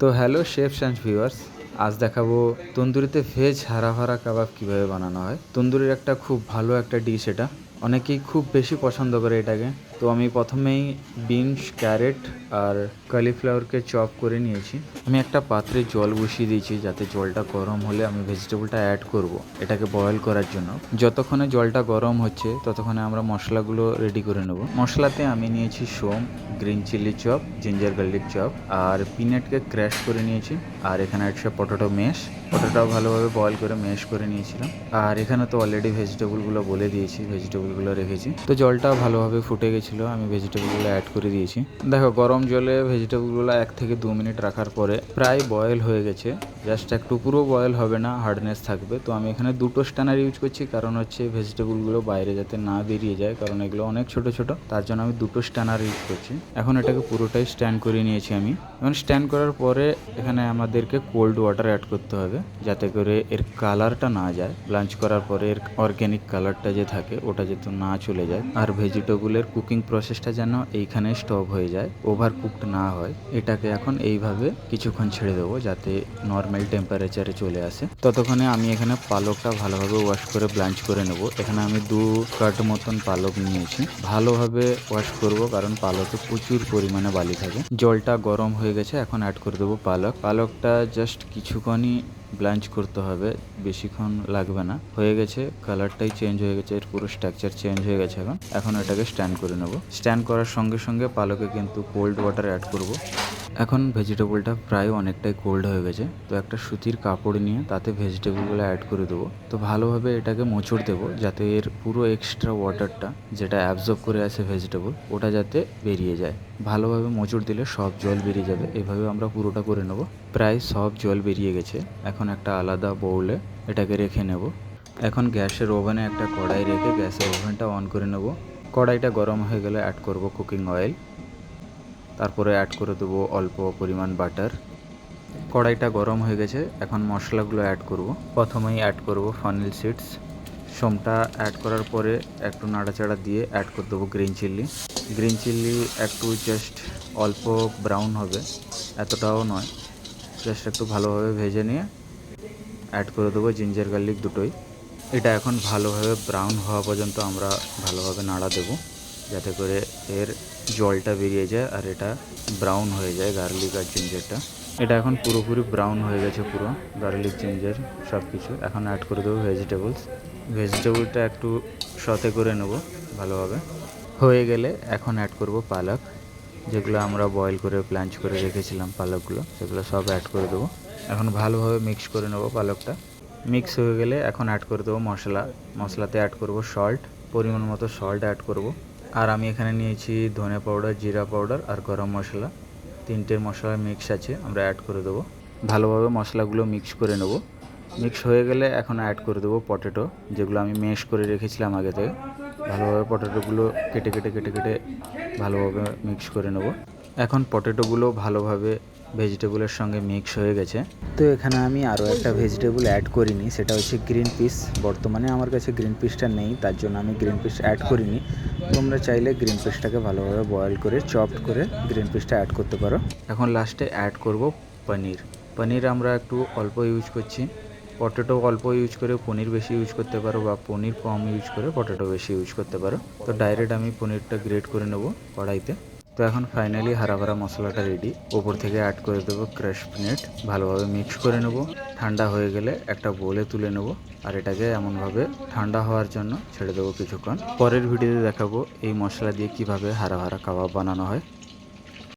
তো hello chefs and viewers, আজ দেখাবো তন্দুরিতে ভেজ হারা ভারা কাবাব কীভাবে বানানো হয়। তন্দুরির একটা খুব ভালো একটা ডিশ এটা, অনেকেই খুব বেশি পছন্দ করে এটাকে। তো আমি প্রথমেই বিনস, ক্যারেট আর কলিফ্লাওয়ারকে চপ করে নিয়েছি। আমি একটা পাত্রে জল বসিয়ে দিয়েছি, যাতে জলটা গরম হলে আমি ভেজিটেবলটা অ্যাড করব এটাকে বয়েল করার জন্য। যতক্ষণে জলটা গরম হচ্ছে ততক্ষণে আমরা মশলাগুলো রেডি করে নেব। মশলাতে আমি নিয়েছি some, green chilli chop, ginger garlic chop আর পিনাটকে ক্র্যাশ করে নিয়েছি। আর এখানে আছে পটেটো ম্যাশ, পটেটোটাও ভালোভাবে বয়েল করে ম্যাশ করে নিয়েছিলাম। আর এখানে তো অলরেডি ভেজিটেবলগুলো বলে দিয়েছি, ভেজিটেবলগুলো রেখেছি। তো জলটা ভালোভাবে ফুটে গেছিলো, আমি ভেজিটেবলগুলো অ্যাড করে দিয়েছি। দেখো গরম জলে ভেজিটেবলগুলো 1 থেকে 2 মিনিট রাখার পরে প্রায় বয়েল হয়ে গেছে। জাস্ট একটু পুরো বয়েল হবে না, হার্ডনেস থাকবে। তো আমি এখানে 2টো স্ট্যানার ইউজ করছি, কারণ হচ্ছে ভেজিটেবলগুলো বাইরে যাতে না বেরিয়ে যায়, কারণ এগুলো অনেক ছোট ছোট, তার জন্য আমি 2টো স্ট্যানার ইউজ করছি। এখন এটাকে পুরোটাই স্ট্যান্ড করে নিয়েছি আমি। এখন স্ট্যান্ড করার পরে এখানে আমাদেরকে কোল্ড ওয়াটার অ্যাড করতে হবে, যাতে করে এর কালারটা না যায়। ব্লাঞ্চ করার পরে এর অর্গ্যানিক কালারটা যে থাকে ওটা যাতে না চলে যায়, আর ভেজিটেবলের কুকিং প্রসেসটা যেন এইখানে স্টপ হয়ে যায়, ওভার কুকড না হয়। এটাকে এখন এইভাবে কিছুক্ষণ ছেড়ে দেবো, যাতে নর্মাল টেম্পারেচারে চলে আসে। ততক্ষণে আমি এখানে পালকটা ভালোভাবে ওয়াশ করে ব্লাঞ্চ করে নেব। এখানে আমি 2 কাট মতন পালক নিয়েছি, ভালোভাবে ওয়াশ করব, কারণ পালকে প্রচুর পরিমাণে বালি থাকে। জলটা গরম হয়ে গেছে, এখন অ্যাড করে দেবো পালকটা জাস্ট কিছুক্ষণই ব্লাঞ্চ করতে হবে, বেশিক্ষণ লাগবে না। হয়ে গেছে, কালারটাই চেঞ্জ হয়ে গেছে, এর পুরো স্ট্রাকচার চেঞ্জ হয়ে গেছে। এখন এটাকে স্ট্যান্ড করে নেব। স্ট্যান্ড করার সঙ্গে সঙ্গে পালকে কিন্তু কোল্ড ওয়াটার অ্যাড করব। এখন ভেজিটেবলটা প্রায় অনেকটাই কোল্ড হয়ে গেছে, তো একটা সুতির কাপড় নিয়ে তাতে ভেজিটেবলগুলো অ্যাড করে দেবো। তো ভালোভাবে এটাকে মোচড় দেবো, যাতে এর পুরো এক্সট্রা ওয়াটারটা যেটা অ্যাবজর্ব করে আছে ভেজিটেবল, ওটা যাতে বেরিয়ে যায়। ভালোভাবে মোচড় দিলে সব জল বেরিয়ে যাবে। এভাবে আমরা পুরোটা করে নেব। প্রায় সব জল বেরিয়ে গেছে। এখন একটা আলাদা বাউলে এটাকে রেখে নেব। এখন গ্যাসের ওভেনে একটা কড়াই রেখে গ্যাসের ওভেনটা অন করে নেব। কড়াইটা গরম হয়ে গেলে অ্যাড করব কুকিং অয়েল, তারপরে অ্যাড করে দেবো অল্প পরিমাণ বাটার। কড়াইটা গরম হয়ে গেছে, এখন মশলাগুলো অ্যাড করব। প্রথমেই অ্যাড করব ফানেল সিডস। সোমটা অ্যাড করার পরে একটু নাড়াচাড়া দিয়ে অ্যাড করে দেবো গ্রিন চিলি একটু জাস্ট অল্প ব্রাউন হবে, এতটাও নয়, জাস্ট একটু ভালোভাবে ভেজে নিয়ে অ্যাড করে দেবো জিঞ্জার গার্লিক দুটোই। এটা এখন ভালোভাবে ব্রাউন হওয়া পর্যন্ত আমরা ভালোভাবে নাড়া দেবো, যাতে করে এর জলটা বেরিয়ে যায় আর এটা ব্রাউন হয়ে যায়, গার্লিক আর জিঞ্জারটা। এটা এখন পুরোপুরি ব্রাউন হয়ে গেছে, পুরো গার্লিক জিঞ্জার সব কিছু। এখন অ্যাড করে দেবো ভেজিটেবলটা একটু সতে করে নেব ভালোভাবে। হয়ে গেলে এখন অ্যাড করব পালক, যেগুলো আমরা বয়েল করে ব্লাঞ্চ করে রেখেছিলাম পালকগুলো, সেগুলো সব অ্যাড করে দেবো। এখন ভালোভাবে মিক্স করে নেব পালকটা। মিক্স হয়ে গেলে এখন অ্যাড করে দেবো মশলাতে অ্যাড করব সল্ট, পরিমাণ মতো সল্ট অ্যাড করব। আর আমি এখানে নিয়েছি ধনে পাউডার, জিরা পাউডার আর গরম মশলা, 3টের মশলা মিক্স আছে, আমরা অ্যাড করে দেবো। ভালোভাবে মশলাগুলো মিক্স করে নেব। মিক্স হয়ে গেলে এখন অ্যাড করে দেবো পটেটো, যেগুলো আমি ম্যাশ করে রেখেছিলাম আগে থেকে। ভালোভাবে পটেটোগুলো কেটে ভালোভাবে মিক্স করে নেব। এখন পটেটোগুলো ভালোভাবে ভেজিটেবলের সঙ্গে মিক্স হয়ে গেছে। তো এখানে আমি আরও একটা ভেজিটেবল অ্যাড করিনি, সেটা হচ্ছে গ্রিন পিস। বর্তমানে আমার কাছে গ্রিন পিসটা নেই, তার জন্য আমি গ্রিন পিস অ্যাড করিনি। তোমরা চাইলে গ্রিন পিসটাকে ভালোভাবে বয়েল করে চপড করে গ্রিন পিসটা অ্যাড করতে পারো। এখন লাস্টে অ্যাড করব পনির আমরা একটু অল্প ইউজ করছি। পটেটো অল্প ইউজ করে পনির বেশি ইউজ করতে পারো, বা পনির কম ইউজ করে পটেটো বেশি ইউজ করতে পারো। তো ডাইরেক্ট আমি পনিরটা গ্রেট করে নেব কড়াইতে। তো এখন ফাইনালি হারা ভরা মশলাটা রেডি। ওপর থেকে অ্যাড করে দেবো ক্রাশ পিনাট, ভালোভাবে মিক্স করে নেব। ঠান্ডা হয়ে গেলে একটা বোলে তুলে নেব, আর এটাকে এমনভাবে ঠান্ডা হওয়ার জন্য ছেড়ে দেবো কিছুক্ষণ। পরের ভিডিওতে দেখাবো এই মশলা দিয়ে কিভাবে হারা ভরা কাবাব বানানো হয়।